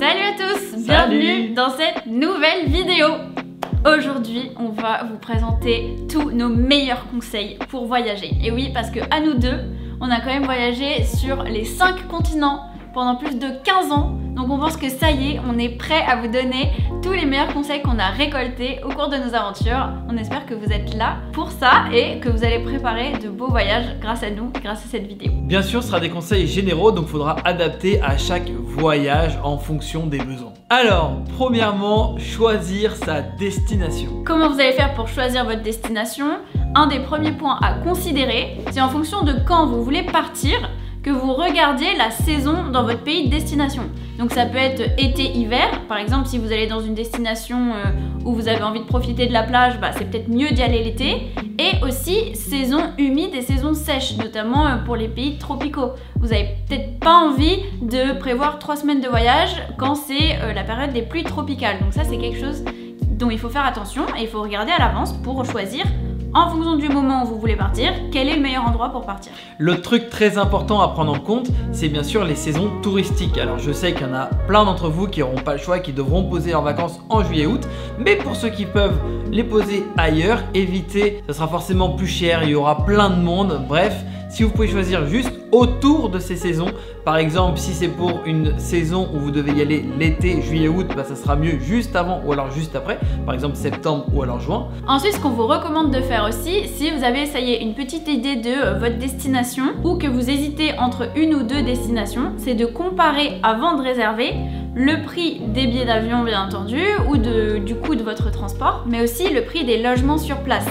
Salut à tous, bienvenue dans cette nouvelle vidéo. Aujourd'hui, on va vous présenter tous nos meilleurs conseils pour voyager. Et oui, parce que à nous deux, on a quand même voyagé sur les 5 continents pendant plus de 15 ans. Donc on pense que ça y est, on est prêt à vous donner tous les meilleurs conseils qu'on a récoltés au cours de nos aventures. On espère que vous êtes là pour ça et que vous allez préparer de beaux voyages grâce à nous, grâce à cette vidéo. Bien sûr, ce sera des conseils généraux, donc il faudra adapter à chaque voyage en fonction des besoins. Alors, premièrement, choisir sa destination. Comment vous allez faire pour choisir votre destination? Un des premiers points à considérer, c'est en fonction de quand vous voulez partir, que vous regardiez la saison dans votre pays de destination. Donc ça peut être été-hiver, par exemple si vous allez dans une destination où vous avez envie de profiter de la plage, c'est peut-être mieux d'y aller l'été. Et aussi saison humide et saison sèche, notamment pour les pays tropicaux. Vous n'avez peut-être pas envie de prévoir 3 semaines de voyage quand c'est la période des pluies tropicales. Donc ça c'est quelque chose dont il faut faire attention et il faut regarder à l'avance pour choisir en fonction du moment où vous voulez partir, quel est le meilleur endroit pour partir. Le truc très important à prendre en compte, c'est bien sûr les saisons touristiques. Alors je sais qu'il y en a plein d'entre vous qui n'auront pas le choix, qui devront poser leurs vacances en juillet-août, mais pour ceux qui peuvent les poser ailleurs, évitez, ça sera forcément plus cher, il y aura plein de monde, bref. Si vous pouvez choisir juste autour de ces saisons, par exemple si c'est pour une saison où vous devez y aller l'été, juillet-août, ça sera mieux juste avant ou alors juste après, par exemple septembre ou alors juin. Ensuite, ce qu'on vous recommande de faire aussi, si vous avez, ça y est, une petite idée de votre destination ou que vous hésitez entre une ou deux destinations, c'est de comparer avant de réserver le prix des billets d'avion bien entendu ou du coût de votre transport, mais aussi le prix des logements sur place.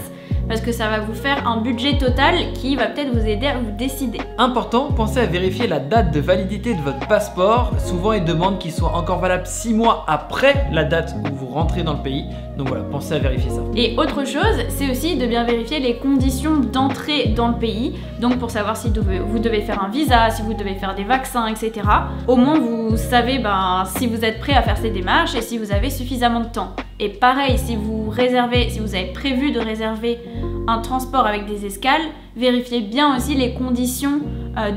Parce que ça va vous faire un budget total qui va peut-être vous aider à vous décider. Important, pensez à vérifier la date de validité de votre passeport. Souvent, ils demandent qu'il soit encore valable 6 mois après la date où vous rentrez dans le pays. Donc voilà, pensez à vérifier ça. Et autre chose, c'est aussi de bien vérifier les conditions d'entrée dans le pays. Donc pour savoir si vous devez faire un visa, si vous devez faire des vaccins, etc. Au moins, vous savez si vous êtes prêt à faire ces démarches et si vous avez suffisamment de temps. Et pareil, si vous avez prévu de réserver un transport avec des escales, vérifiez bien aussi les conditions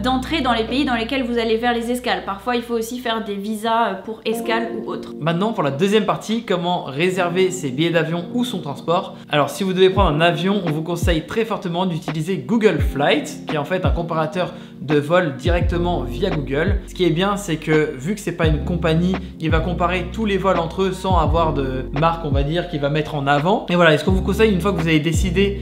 d'entrée dans les pays dans lesquels vous allez faire les escales. Parfois, il faut aussi faire des visas pour escales ou autres. Maintenant, pour la deuxième partie, comment réserver ses billets d'avion ou son transport. Alors, si vous devez prendre un avion, on vous conseille très fortement d'utiliser Google Flights, qui est en fait un comparateur de vol directement via Google. Ce qui est bien, c'est que vu que c'est pas une compagnie, il va comparer tous les vols entre eux sans avoir de marque, on va dire, qu'il va mettre en avant. Et voilà, et ce qu'on vous conseille une fois que vous avez décidé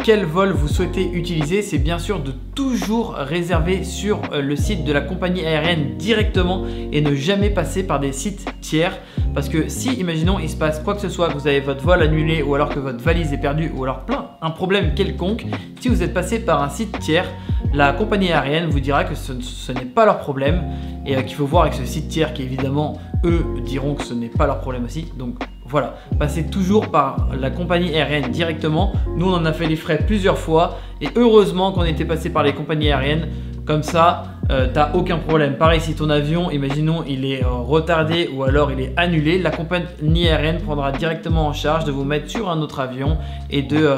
quel vol vous souhaitez utiliser, c'est bien sûr de toujours réserver sur le site de la compagnie aérienne directement et ne jamais passer par des sites tiers. Parce que si, imaginons, il se passe quoi que ce soit, que vous avez votre vol annulé ou alors que votre valise est perdue ou alors un problème quelconque, si vous êtes passé par un site tiers, la compagnie aérienne vous dira que ce n'est pas leur problème et qu'il faut voir avec ce site tiers qui évidemment, eux diront que ce n'est pas leur problème aussi. Donc voilà, passez toujours par la compagnie aérienne directement. Nous, on en a fait les frais plusieurs fois et heureusement qu'on était passé par les compagnies aériennes. Comme ça, t'as aucun problème. Pareil, si ton avion, imaginons, il est retardé ou alors il est annulé, la compagnie aérienne prendra directement en charge de vous mettre sur un autre avion et de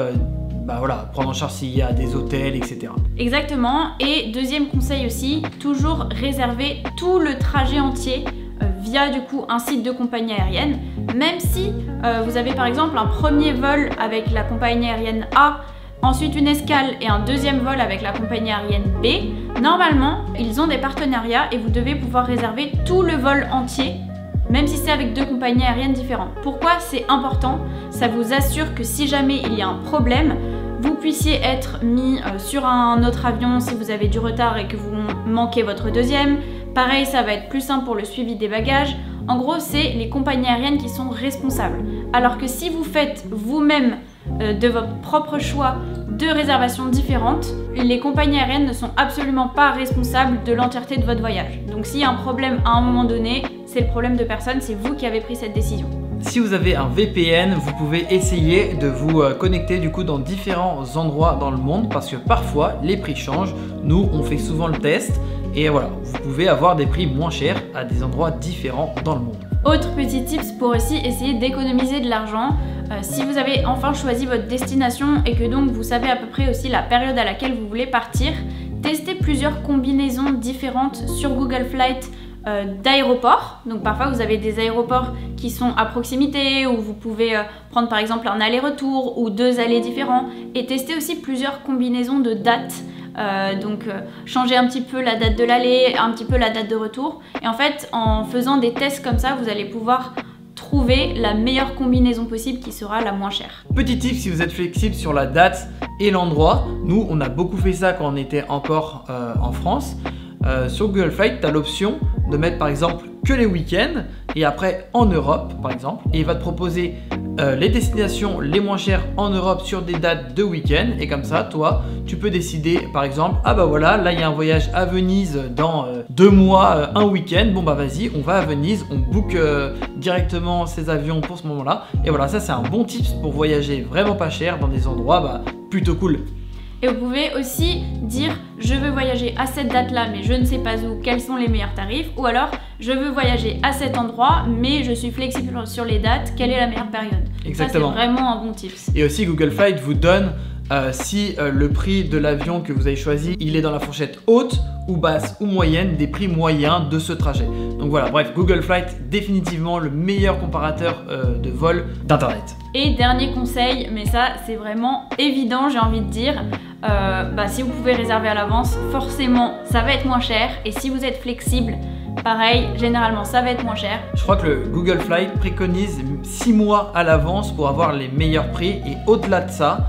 prendre en charge s'il y a des hôtels, etc. Exactement. Et deuxième conseil aussi, toujours réserver tout le trajet entier via du coup un site de compagnie aérienne. Même si vous avez par exemple un premier vol avec la compagnie aérienne A, ensuite une escale et un deuxième vol avec la compagnie aérienne B, normalement ils ont des partenariats et vous devez pouvoir réserver tout le vol entier, même si c'est avec 2 compagnies aériennes différentes. Pourquoi c'est important? Ça vous assure que si jamais il y a un problème, vous puissiez être mis sur un autre avion si vous avez du retard et que vous manquez votre deuxième. Pareil, ça va être plus simple pour le suivi des bagages. En gros, c'est les compagnies aériennes qui sont responsables. Alors que si vous faites vous-même de votre propre choix 2 réservations différentes, les compagnies aériennes ne sont absolument pas responsables de l'entièreté de votre voyage. Donc s'il y a un problème à un moment donné, c'est le problème de personne, c'est vous qui avez pris cette décision. Si vous avez un VPN, vous pouvez essayer de vous connecter du coup dans différents endroits dans le monde parce que parfois les prix changent. Nous, on fait souvent le test et voilà, vous pouvez avoir des prix moins chers à des endroits différents dans le monde. Autre petit tips pour aussi essayer d'économiser de l'argent, si vous avez enfin choisi votre destination et que donc vous savez à peu près aussi la période à laquelle vous voulez partir, testez plusieurs combinaisons différentes sur Google Flights d'aéroports. Donc parfois vous avez des aéroports qui sont à proximité où vous pouvez prendre par exemple un aller-retour ou 2 allers différents et tester aussi plusieurs combinaisons de dates. Changer un petit peu la date de l'aller, un petit peu la date de retour. Et en fait, en faisant des tests comme ça, vous allez pouvoir trouver la meilleure combinaison possible qui sera la moins chère. Petit tip si vous êtes flexible sur la date et l'endroit, nous on a beaucoup fait ça quand on était encore en France. Sur Google Flights, tu as l'option de mettre par exemple que les week-ends et après en Europe par exemple, et il va te proposer les destinations les moins chères en Europe sur des dates de week-end, et comme ça toi tu peux décider par exemple, ah bah voilà, là il y a un voyage à Venise dans 2 mois, un week-end, bon bah vas-y on va à Venise, on book directement ses avions pour ce moment là, et voilà, ça c'est un bon tips pour voyager vraiment pas cher dans des endroits plutôt cool. Et vous pouvez aussi dire je veux voyager à cette date là mais je ne sais pas où, quels sont les meilleurs tarifs, ou alors je veux voyager à cet endroit mais je suis flexible sur les dates, quelle est la meilleure période. Exactement. Ça c'est vraiment un bon tips. Et aussi Google Flights vous donne si le prix de l'avion que vous avez choisi il est dans la fourchette haute ou basse ou moyenne des prix moyens de ce trajet. Donc voilà, bref, Google Flights définitivement le meilleur comparateur de vol d'internet. Et dernier conseil, mais ça c'est vraiment évident, j'ai envie de dire, si vous pouvez réserver à l'avance, forcément ça va être moins cher, et si vous êtes flexible, pareil, généralement ça va être moins cher. Je crois que le Google Flights préconise 6 mois à l'avance pour avoir les meilleurs prix, et au-delà de ça,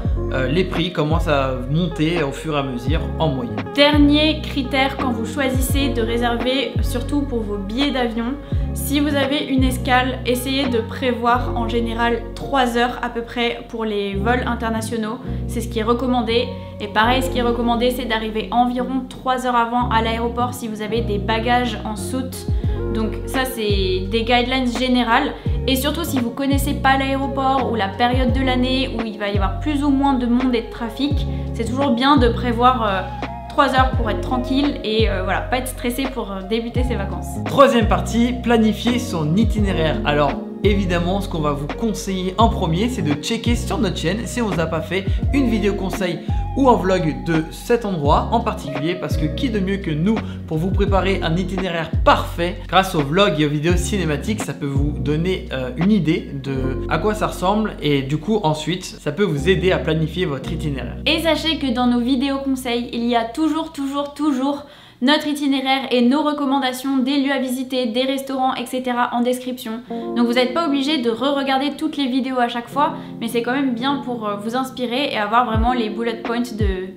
les prix commencent à monter au fur et à mesure en moyenne. Dernier critère quand vous choisissez de réserver, surtout pour vos billets d'avion, si vous avez une escale, essayez de prévoir en général 3 heures à peu près pour les vols internationaux. C'est ce qui est recommandé. Et pareil, ce qui est recommandé, c'est d'arriver environ 3 heures avant à l'aéroport si vous avez des bagages en soute. Donc ça, c'est des guidelines générales. Et surtout, si vous connaissez pas l'aéroport ou la période de l'année où il va y avoir plus ou moins de monde et de trafic, c'est toujours bien de prévoir 3 heures pour être tranquille et voilà, pas être stressé pour débuter ses vacances. Troisième partie, planifier son itinéraire. Alors évidemment, ce qu'on va vous conseiller en premier, c'est de checker sur notre chaîne si on vous a pas fait une vidéo conseil ou un vlog de cet endroit en particulier, parce que qui de mieux que nous pour vous préparer un itinéraire parfait. Grâce aux vlogs et aux vidéos cinématiques, ça peut vous donner une idée de à quoi ça ressemble, et du coup ensuite ça peut vous aider à planifier votre itinéraire. Et sachez que dans nos vidéos conseils, il y a toujours notre itinéraire et nos recommandations des lieux à visiter, des restaurants, etc. en description. Donc vous n'êtes pas obligé de re-regarder toutes les vidéos à chaque fois, mais c'est quand même bien pour vous inspirer et avoir vraiment les bullet points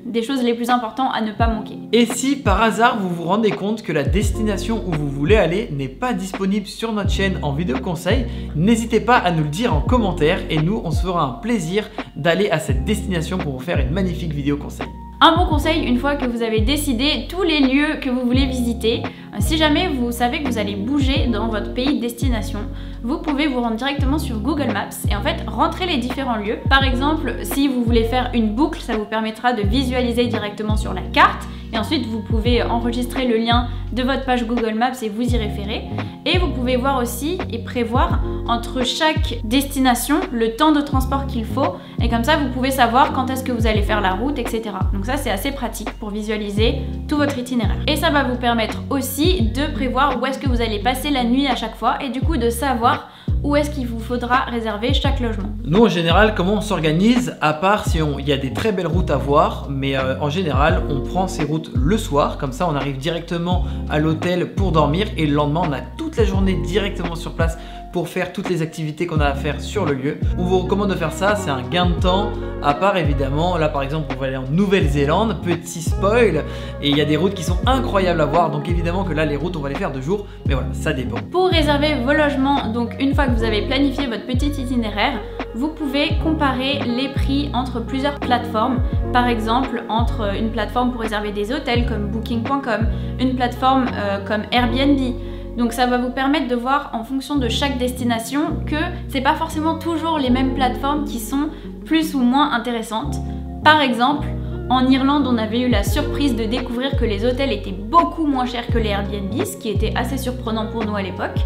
des choses les plus importantes à ne pas manquer. Et si par hasard vous vous rendez compte que la destination où vous voulez aller n'est pas disponible sur notre chaîne en vidéo conseil, n'hésitez pas à nous le dire en commentaire, et nous on se fera un plaisir d'aller à cette destination pour vous faire une magnifique vidéo conseil. Un bon conseil, une fois que vous avez décidé tous les lieux que vous voulez visiter, si jamais vous savez que vous allez bouger dans votre pays de destination, vous pouvez vous rendre directement sur Google Maps et en fait rentrer les différents lieux. Par exemple, si vous voulez faire une boucle, ça vous permettra de visualiser directement sur la carte, et ensuite vous pouvez enregistrer le lien de votre page Google Maps et vous y référer. Et vous pouvez voir aussi et prévoir entre chaque destination le temps de transport qu'il faut, et comme ça vous pouvez savoir quand est-ce que vous allez faire la route, etc. Donc ça c'est assez pratique pour visualiser tout votre itinéraire. Et ça va vous permettre aussi de prévoir où est-ce que vous allez passer la nuit à chaque fois, et du coup de savoir où est-ce qu'il vous faudra réserver chaque logement. Nous en général, comment on s'organise, à part si il y a des très belles routes à voir, mais en général on prend ces routes le soir, comme ça on arrive directement à l'hôtel pour dormir, et le lendemain on a toute la journée directement sur place pour faire toutes les activités qu'on a à faire sur le lieu. On vous recommande de faire ça, c'est un gain de temps, à part évidemment, là par exemple on va aller en Nouvelle-Zélande, petit spoil, et il y a des routes qui sont incroyables à voir, donc évidemment que là les routes on va les faire de jour, mais voilà, ça dépend. Pour réserver vos logements, donc une fois que vous avez planifié votre petit itinéraire, vous pouvez comparer les prix entre plusieurs plateformes, par exemple entre une plateforme pour réserver des hôtels comme Booking.com, une plateforme comme Airbnb. Donc ça va vous permettre de voir en fonction de chaque destination que c'est pas forcément toujours les mêmes plateformes qui sont plus ou moins intéressantes. Par exemple, en Irlande, on avait eu la surprise de découvrir que les hôtels étaient beaucoup moins chers que les Airbnb, ce qui était assez surprenant pour nous à l'époque.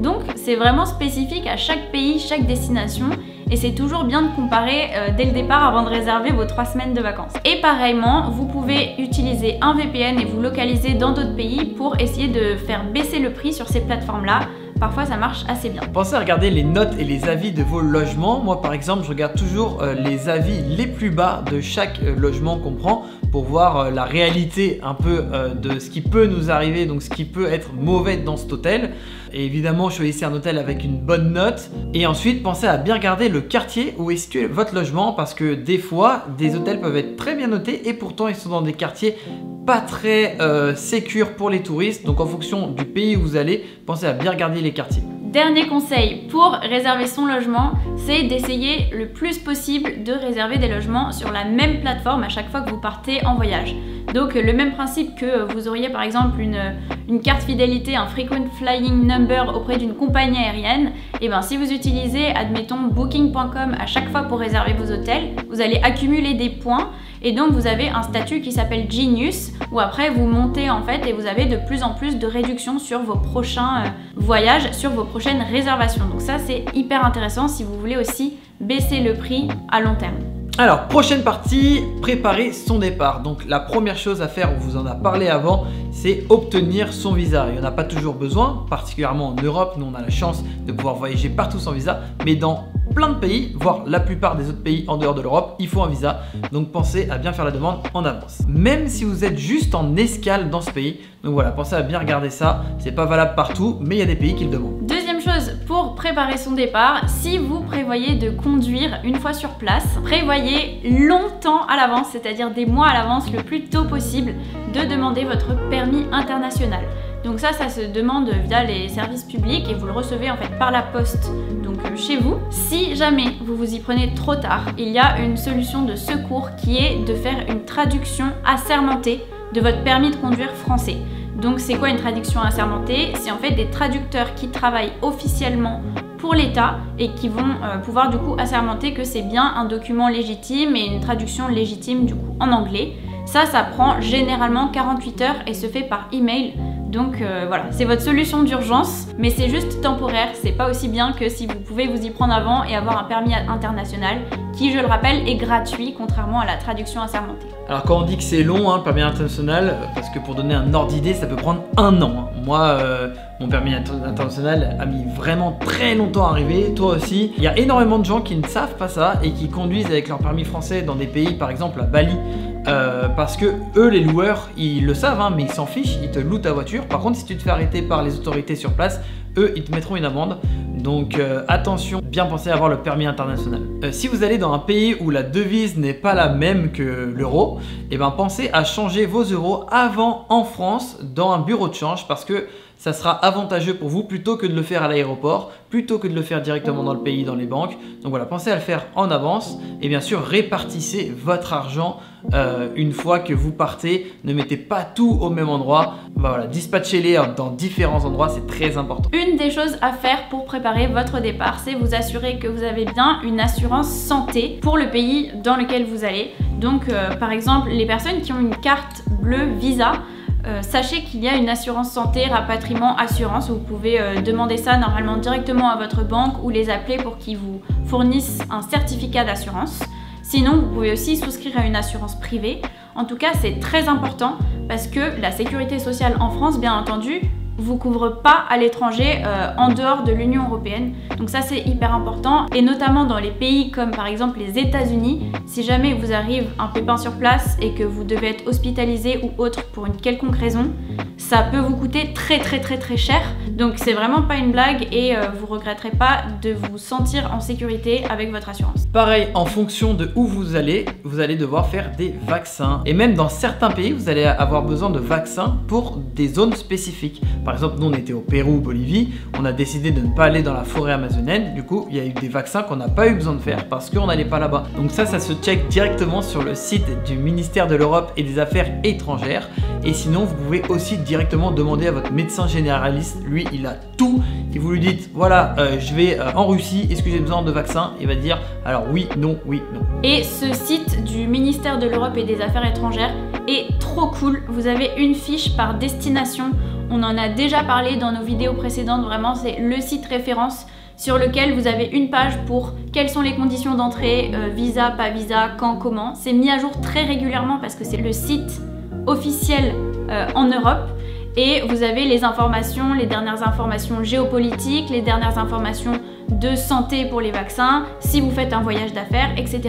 Donc c'est vraiment spécifique à chaque pays, chaque destination. Et c'est toujours bien de comparer dès le départ avant de réserver vos 3 semaines de vacances. Et pareillement, vous pouvez utiliser un VPN et vous localiser dans d'autres pays pour essayer de faire baisser le prix sur ces plateformes-là. Parfois ça marche assez bien. Pensez à regarder les notes et les avis de vos logements. Moi par exemple, je regarde toujours les avis les plus bas de chaque logement qu'on prend pour voir la réalité un peu de ce qui peut nous arriver, donc ce qui peut être mauvais dans cet hôtel. Et évidemment, choisissez un hôtel avec une bonne note. Et ensuite, pensez à bien regarder le quartier où est situé votre logement, parce que des fois, des hôtels peuvent être très bien notés et pourtant ils sont dans des quartiers pas très sécures pour les touristes. Donc en fonction du pays où vous allez, pensez à bien regarder les quartiers. Dernier conseil pour réserver son logement, c'est d'essayer le plus possible de réserver des logements sur la même plateforme à chaque fois que vous partez en voyage. Donc le même principe que vous auriez par exemple une carte fidélité, un frequent flying number auprès d'une compagnie aérienne, et bien si vous utilisez admettons booking.com à chaque fois pour réserver vos hôtels, vous allez accumuler des points et donc vous avez un statut qui s'appelle Genius où après vous montez en fait et vous avez de plus en plus de réductions sur vos prochains voyages, sur vos prochaines réservations. Donc ça c'est hyper intéressant si vous voulez aussi baisser le prix à long terme. Alors, prochaine partie, préparer son départ. Donc la première chose à faire, on vous en a parlé avant, c'est obtenir son visa. Il n'y en a pas toujours besoin, particulièrement en Europe, nous on a la chance de pouvoir voyager partout sans visa, mais dans plein de pays, voire la plupart des autres pays en dehors de l'Europe, il faut un visa. Donc pensez à bien faire la demande en avance. Même si vous êtes juste en escale dans ce pays, donc voilà, pensez à bien regarder ça. C'est pas valable partout, mais il y a des pays qui le demandent. Deuxième chose pour préparer son départ, si vous prévoyez de conduire une fois sur place, prévoyez longtemps à l'avance, c'est-à-dire des mois à l'avance, le plus tôt possible, de demander votre permis international. Donc ça se demande via les services publics et vous le recevez en fait par la poste, donc chez vous. Si jamais vous vous y prenez trop tard, il y a une solution de secours qui est de faire une traduction assermentée de votre permis de conduire français. Donc c'est quoi une traduction assermentée? C'est en fait des traducteurs qui travaillent officiellement pour l'État et qui vont pouvoir du coup assermenter que c'est bien un document légitime et une traduction légitime du coup en anglais. Ça prend généralement 48 heures et se fait par email. Donc voilà, c'est votre solution d'urgence, mais c'est juste temporaire, c'est pas aussi bien que si vous pouvez vous y prendre avant et avoir un permis international qui, je le rappelle, est gratuit contrairement à la traduction assermentée. Alors quand on dit que c'est long, hein, permis international, parce que pour donner un ordre d'idée, ça peut prendre 1 an. Hein. Moi, mon permis international a mis vraiment très longtemps à arriver, toi aussi. Il y a énormément de gens qui ne savent pas ça et qui conduisent avec leur permis français dans des pays, par exemple à Bali, parce que eux, les loueurs, ils le savent, hein, mais ils s'en fichent, ils te louent ta voiture. Par contre, si tu te fais arrêter par les autorités sur place, eux, ils te mettront une amende. Donc attention, bien penser à avoir le permis international. Si vous allez dans un pays où la devise n'est pas la même que l'euro, et ben pensez à changer vos euros avant en France dans un bureau de change, parce que ça sera avantageux pour vous plutôt que de le faire à l'aéroport, plutôt que de le faire directement dans le pays, dans les banques. Donc voilà, pensez à le faire en avance et bien sûr répartissez votre argent une fois que vous partez. Ne mettez pas tout au même endroit. Voilà, dispatchez-les dans différents endroits, c'est très important. Une des choses à faire pour préparer votre départ, c'est vous assurer que vous avez bien une assurance santé pour le pays dans lequel vous allez. Donc par exemple, les personnes qui ont une carte bleue Visa, sachez qu'il y a une assurance santé, rapatriement, assurance. Vous pouvez demander ça normalement directement à votre banque ou les appeler pour qu'ils vous fournissent un certificat d'assurance. Sinon, vous pouvez aussi souscrire à une assurance privée. En tout cas, c'est très important parce que la sécurité sociale en France, bien entendu, vous couvre pas à l'étranger en dehors de l'Union européenne. Donc ça c'est hyper important et notamment dans les pays comme par exemple les États-Unis, si jamais vous arrive un pépin sur place et que vous devez être hospitalisé ou autre pour une quelconque raison, ça peut vous coûter très cher. Donc c'est vraiment pas une blague et vous regretterez pas de vous sentir en sécurité avec votre assurance. Pareil, en fonction de où vous allez devoir faire des vaccins. Et même dans certains pays, vous allez avoir besoin de vaccins pour des zones spécifiques. Par exemple, nous on était au Pérou, Bolivie, on a décidé de ne pas aller dans la forêt amazonienne. Du coup, il y a eu des vaccins qu'on n'a pas eu besoin de faire parce qu'on n'allait pas là-bas. Donc ça se check directement sur le site du ministère de l'Europe et des Affaires étrangères. Et sinon, vous pouvez aussi directement demander à votre médecin généraliste. Lui, il a tout. Et vous lui dites, voilà, je vais en Russie, est-ce que j'ai besoin de vaccins? Il va dire, alors oui, non, oui, non. Et ce site du ministère de l'Europe et des Affaires étrangères est trop cool. Vous avez une fiche par destination On en a déjà parlé dans nos vidéos précédentes, vraiment c'est le site référence sur lequel vous avez une page pour quelles sont les conditions d'entrée, visa, pas visa, quand, comment. C'est mis à jour très régulièrement parce que c'est le site officiel en Europe. Et vous avez les informations, les dernières informations géopolitiques, les dernières informations de santé pour les vaccins, si vous faites un voyage d'affaires, etc.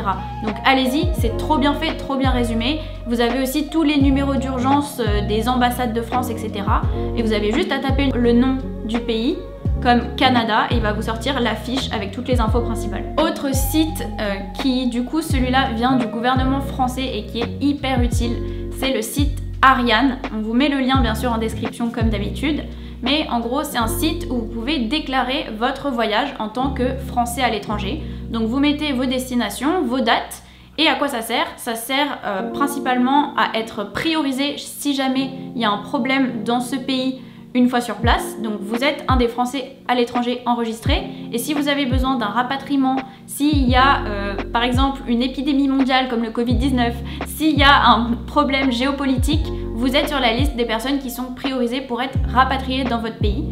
Donc allez-y, c'est trop bien fait, trop bien résumé. Vous avez aussi tous les numéros d'urgence des ambassades de France, etc. Et vous avez juste à taper le nom du pays, comme Canada, et il va vous sortir la fiche avec toutes les infos principales. Autre site qui, du coup, celui-là vient du gouvernement français et qui est hyper utile, c'est le site Ariane. On vous met le lien bien sûr en description comme d'habitude, mais en gros c'est un site où vous pouvez déclarer votre voyage en tant que Français à l'étranger. Donc vous mettez vos destinations, vos dates, et à quoi ça sert? Ça sert principalement à être priorisé si jamais il y a un problème dans ce pays une fois sur place. Donc vous êtes un des Français à l'étranger enregistrés, et si vous avez besoin d'un rapatriement, s'il y a par exemple une épidémie mondiale comme le Covid-19, s'il y a un problème géopolitique, vous êtes sur la liste des personnes qui sont priorisées pour être rapatriées dans votre pays.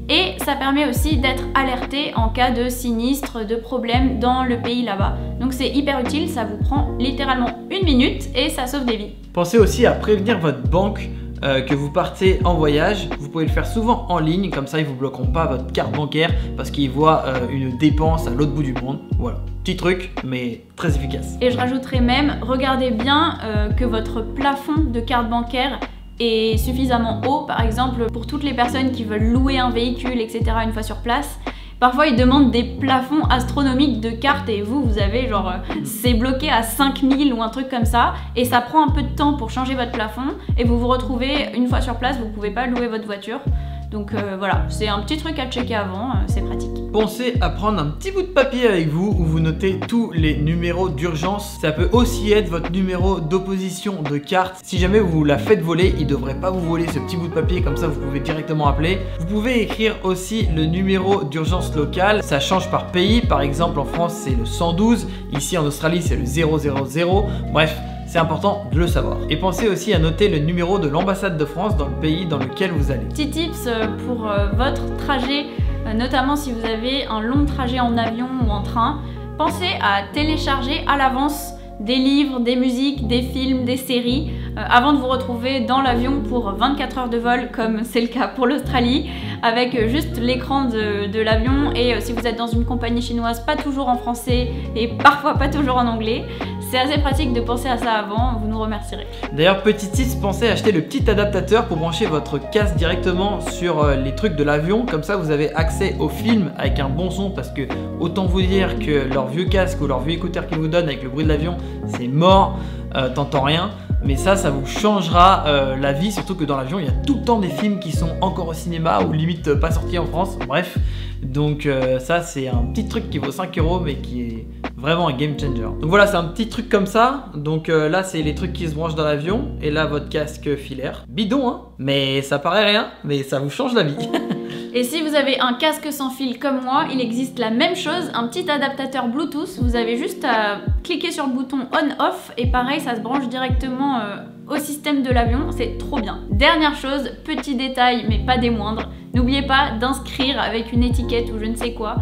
Et ça permet aussi d'être alerté en cas de sinistre, de problème dans le pays là-bas. Donc c'est hyper utile, ça vous prend littéralement 1 minute et ça sauve des vies. Pensez aussi à prévenir votre banque que vous partez en voyage. Vous pouvez le faire souvent en ligne, comme ça ils vous bloqueront pas votre carte bancaire parce qu'ils voient une dépense à l'autre bout du monde. Voilà, petit truc mais très efficace. Et je rajouterais même, regardez bien que votre plafond de carte bancaire est suffisamment haut, par exemple pour toutes les personnes qui veulent louer un véhicule, etc. une fois sur place. Parfois ils demandent des plafonds astronomiques de cartes et vous avez genre c'est bloqué à 5000 ou un truc comme ça, et ça prend un peu de temps pour changer votre plafond et vous vous retrouvez une fois sur place, vous pouvez pas louer votre voiture. Donc voilà, c'est un petit truc à checker avant, c'est pratique. Pensez à prendre un petit bout de papier avec vous où vous notez tous les numéros d'urgence. Ça peut aussi être votre numéro d'opposition de carte. Si jamais vous la faites voler, il ne devrait pas vous voler ce petit bout de papier, comme ça vous pouvez directement appeler. Vous pouvez écrire aussi le numéro d'urgence local. Ça change par pays, par exemple en France c'est le 112, ici en Australie c'est le 000. Bref, c'est important de le savoir. Et pensez aussi à noter le numéro de l'ambassade de France dans le pays dans lequel vous allez. Petit tips pour votre trajet, notamment si vous avez un long trajet en avion ou en train, pensez à télécharger à l'avance des livres, des musiques, des films, des séries, avant de vous retrouver dans l'avion pour 24 heures de vol comme c'est le cas pour l'Australie, avec juste l'écran de l'avion, et si vous êtes dans une compagnie chinoise, pas toujours en français et parfois pas toujours en anglais. C'est assez pratique de penser à ça avant, vous nous remercierez. D'ailleurs, petit tips, pensez à acheter le petit adaptateur pour brancher votre casque directement sur les trucs de l'avion. Comme ça, vous avez accès au film avec un bon son, parce que autant vous dire que leur vieux casque ou leur vieux écouteur qu'ils vous donnent avec le bruit de l'avion, c'est mort, t'entends rien. Mais ça vous changera la vie, surtout que dans l'avion, il y a tout le temps des films qui sont encore au cinéma ou limite pas sortis en France, bref. Donc ça, c'est un petit truc qui vaut 5 € mais qui est vraiment un game changer. Donc voilà, c'est un petit truc comme ça. Donc là, c'est les trucs qui se branchent dans l'avion. Et là, votre casque filaire. Bidon, hein, mais ça paraît rien, mais ça vous change la vie. Et si vous avez un casque sans fil comme moi, il existe la même chose, un petit adaptateur Bluetooth. Vous avez juste à cliquer sur le bouton on-off et pareil, ça se branche directement au système de l'avion, c'est trop bien. Dernière chose, petit détail mais pas des moindres, n'oubliez pas d'inscrire avec une étiquette ou je ne sais quoi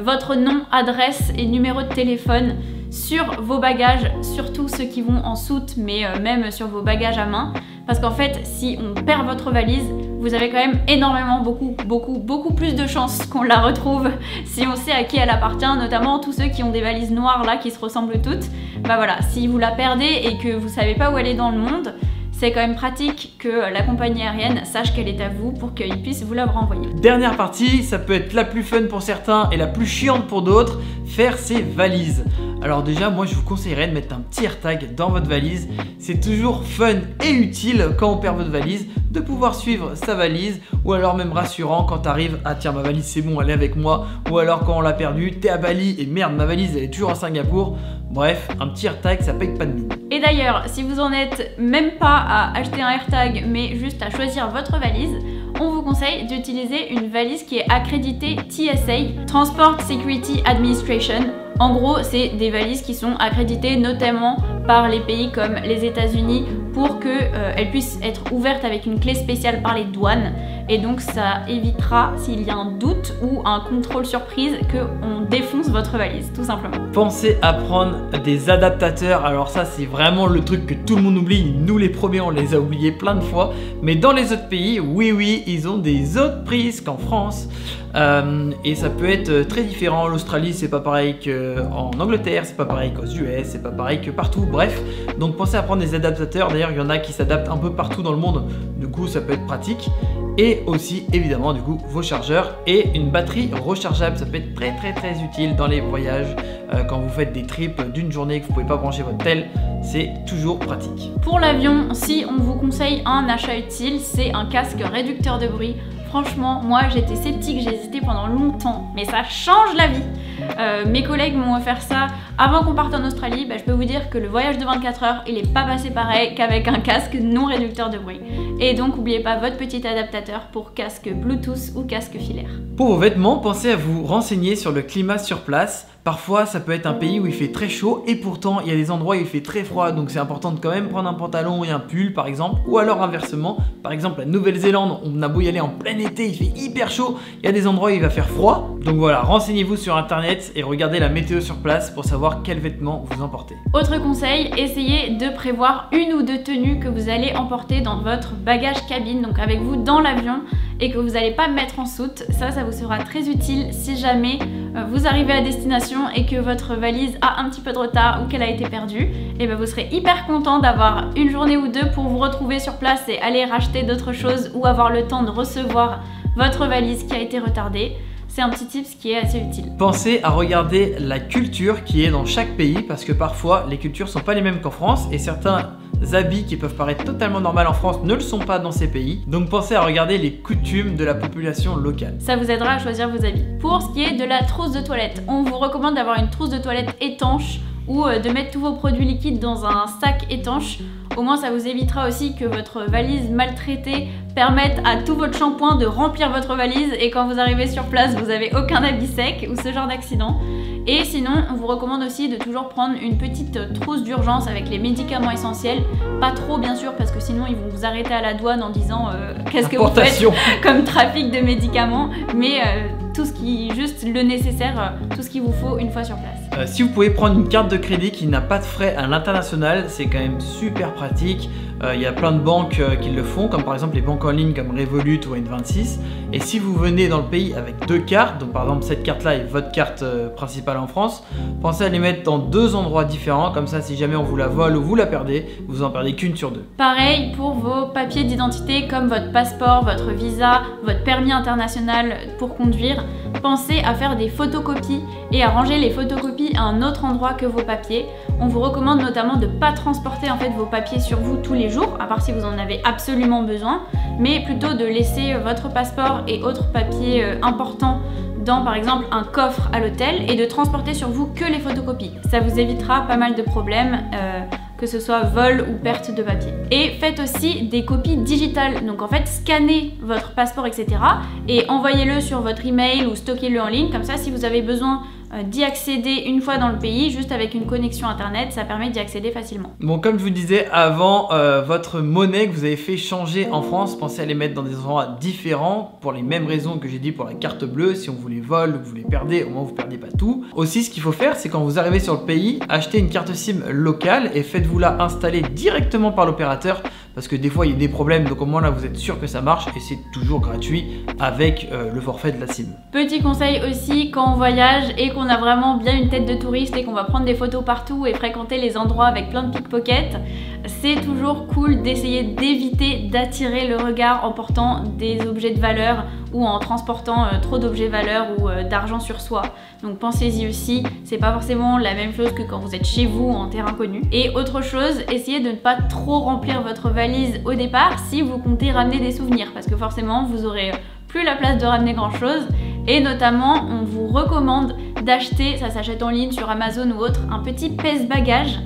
votre nom, adresse et numéro de téléphone sur vos bagages, surtout ceux qui vont en soute, mais même sur vos bagages à main, parce qu'en fait si on perd votre valise, vous avez quand même énormément, beaucoup plus de chances qu'on la retrouve si on sait à qui elle appartient, notamment tous ceux qui ont des valises noires là qui se ressemblent toutes. Bah voilà, si vous la perdez et que vous savez pas où elle est dans le monde, c'est quand même pratique que la compagnie aérienne sache qu'elle est à vous pour qu'ils puissent vous la renvoyer. Dernière partie, ça peut être la plus fun pour certains et la plus chiante pour d'autres, faire ses valises. Alors déjà, moi je vous conseillerais de mettre un petit AirTag dans votre valise. C'est toujours fun et utile quand on perd votre valise de pouvoir suivre sa valise, ou alors même rassurant quand t'arrives, ah tiens ma valise c'est bon, elle est avec moi, ou alors quand on l'a perdue, t'es à Bali et merde ma valise elle est toujours à Singapour. Bref, un petit AirTag ça paye pas de mine. Et d'ailleurs, si vous en êtes même pas à acheter un AirTag mais juste à choisir votre valise, on vous conseille d'utiliser une valise qui est accréditée TSA, Transport Security Administration. En gros, c'est des valises qui sont accréditées notamment par les pays comme les États-Unis pour qu'elles puissent être ouvertes avec une clé spéciale par les douanes. et donc ça évitera s'il y a un doute ou un contrôle surprise qu'on défonce votre valise tout simplement. Pensez à prendre des adaptateurs. Alors ça c'est vraiment le truc que tout le monde oublie, nous les premiers on les a oubliés plein de fois, mais dans les autres pays, oui, ils ont des autres prises qu'en France. Et ça peut être très différent. L'Australie c'est pas pareil qu'en Angleterre, c'est pas pareil qu'aux US, c'est pas pareil que partout, bref. Donc pensez à prendre des adaptateurs, d'ailleurs il y en a qui s'adaptent un peu partout dans le monde, du coup ça peut être pratique. Et aussi évidemment du coup vos chargeurs et une batterie rechargeable, ça peut être très utile dans les voyages, quand vous faites des trips d'une journée que vous pouvez pas brancher votre tel, c'est toujours pratique. Pour l'avion, si on vous conseille un achat utile, c'est un casque réducteur de bruit. Franchement, moi j'étais sceptique, j'ai hésité pendant longtemps, mais ça change la vie. Mes collègues m'ont offert ça avant qu'on parte en Australie. Je peux vous dire que le voyage de 24 heures, il est pas passé pareil qu'avec un casque non réducteur de bruit. Et donc n'oubliez pas votre petit adaptateur pour casque Bluetooth ou casque filaire. Pour vos vêtements, pensez à vous renseigner sur le climat sur place. Parfois ça peut être un pays où il fait très chaud et pourtant il y a des endroits où il fait très froid, donc c'est important de quand même prendre un pantalon et un pull par exemple, ou alors inversement, par exemple la Nouvelle-Zélande, on a beau y aller en plein été, il fait hyper chaud, il y a des endroits où il va faire froid, donc voilà, renseignez-vous sur internet et regardez la météo sur place pour savoir quels vêtements vous emportez. Autre conseil, essayez de prévoir une ou deux tenues que vous allez emporter dans votre bagage cabine, donc avec vous dans l'avion, et que vous n'allez pas mettre en soute. Ça vous sera très utile si jamais vous arrivez à destination et que votre valise a un petit peu de retard ou qu'elle a été perdue. Et vous serez hyper content d'avoir une journée ou deux pour vous retrouver sur place et aller racheter d'autres choses ou avoir le temps de recevoir votre valise qui a été retardée. C'est un petit tips qui est assez utile. Pensez à regarder la culture qui est dans chaque pays, parce que parfois les cultures sont pas les mêmes qu'en France et certains habits qui peuvent paraître totalement normaux en France ne le sont pas dans ces pays. Donc pensez à regarder les coutumes de la population locale. Ça vous aidera à choisir vos habits. Pour ce qui est de la trousse de toilette, on vous recommande d'avoir une trousse de toilette étanche ou de mettre tous vos produits liquides dans un sac étanche. Au moins ça vous évitera aussi que votre valise maltraitée permette à tout votre shampoing de remplir votre valise et quand vous arrivez sur place vous avez aucun habit sec ou ce genre d'accident. Et sinon on vous recommande aussi de toujours prendre une petite trousse d'urgence avec les médicaments essentiels. Pas trop bien sûr parce que sinon ils vont vous arrêter à la douane en disant qu'est-ce que vous faites comme trafic de médicaments, mais tout ce qui juste le nécessaire, tout ce qu'il vous faut une fois sur place. Si vous pouvez prendre une carte de crédit qui n'a pas de frais à l'international, c'est quand même super pratique. Il y a plein de banques qui le font, comme par exemple les banques en ligne comme Revolut ou N26. Et si vous venez dans le pays avec deux cartes, donc par exemple cette carte là est votre carte principale en France, pensez à les mettre dans deux endroits différents, comme ça si jamais on vous la vole ou vous la perdez, vous en perdez qu'une sur deux. Pareil pour vos papiers d'identité comme votre passeport, votre visa, votre permis international pour conduire. Pensez à faire des photocopies et à ranger les photocopies à un autre endroit que vos papiers. On vous recommande notamment de ne pas transporter en fait vos papiers sur vous tous les jours, à part si vous en avez absolument besoin, mais plutôt de laisser votre passeport et autres papiers importants dans par exemple un coffre à l'hôtel et de transporter sur vous que les photocopies. Ça vous évitera pas mal de problèmes, que ce soit vol ou perte de papier. Et faites aussi des copies digitales, donc en fait scannez votre passeport etc. et envoyez-le sur votre email ou stockez-le en ligne, comme ça si vous avez besoin d'y accéder une fois dans le pays, juste avec une connexion internet, ça permet d'y accéder facilement. Bon, comme je vous disais avant, votre monnaie que vous avez fait changer en France, pensez à les mettre dans des endroits différents pour les mêmes raisons que j'ai dit pour la carte bleue. Si on vous les vole ou que vous les perdez, au moins vous perdez pas tout. Aussi, ce qu'il faut faire, c'est quand vous arrivez sur le pays, achetez une carte SIM locale et faites-vous la installer directement par l'opérateur, parce que des fois il y a des problèmes, donc au moins là vous êtes sûr que ça marche et c'est toujours gratuit avec le forfait de la SIM. Petit conseil aussi, quand on voyage et qu'on a vraiment bien une tête de touriste et qu'on va prendre des photos partout et fréquenter les endroits avec plein de pickpockets, c'est toujours cool d'essayer d'éviter d'attirer le regard en portant des objets de valeur ou en transportant trop d'objets de valeur ou d'argent sur soi. Donc pensez-y aussi, c'est pas forcément la même chose que quand vous êtes chez vous en terrain connu. Et autre chose, essayez de ne pas trop remplir votre valise au départ si vous comptez ramener des souvenirs, parce que forcément vous aurez plus la place de ramener grand chose. Et notamment on vous recommande d'acheter, ça s'achète en ligne sur Amazon ou autre, un petit pèse-bagages.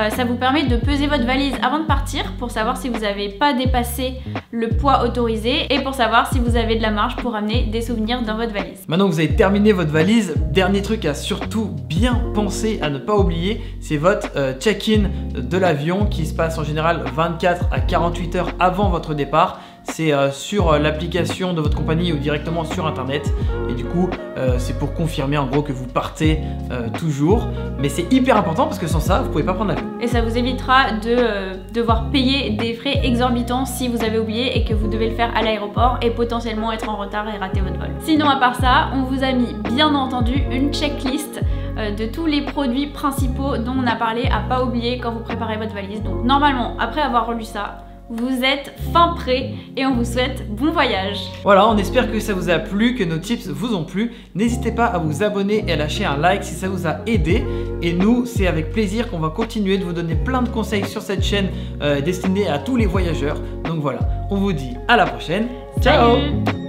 Ça vous permet de peser votre valise avant de partir pour savoir si vous n'avez pas dépassé le poids autorisé et pour savoir si vous avez de la marge pour amener des souvenirs dans votre valise. Maintenant que vous avez terminé votre valise, dernier truc à surtout bien penser à ne pas oublier, c'est votre check-in de l'avion qui se passe en général 24 à 48 heures avant votre départ. c'est sur l'application de votre compagnie ou directement sur internet. Et du coup, c'est pour confirmer en gros que vous partez toujours. Mais c'est hyper important parce que sans ça, vous pouvez pas prendre l'avion. Et ça vous évitera de devoir payer des frais exorbitants si vous avez oublié et que vous devez le faire à l'aéroport et potentiellement être en retard et rater votre vol. Sinon, à part ça, on vous a mis bien entendu une checklist de tous les produits principaux dont on a parlé à pas oublier quand vous préparez votre valise. Donc normalement, après avoir relu ça, vous êtes fin prêt et on vous souhaite bon voyage. Voilà, on espère que ça vous a plu, que nos tips vous ont plu. N'hésitez pas à vous abonner et à lâcher un like si ça vous a aidé. Et nous, c'est avec plaisir qu'on va continuer de vous donner plein de conseils sur cette chaîne destinée à tous les voyageurs. Donc voilà, on vous dit à la prochaine. Ciao! Salut.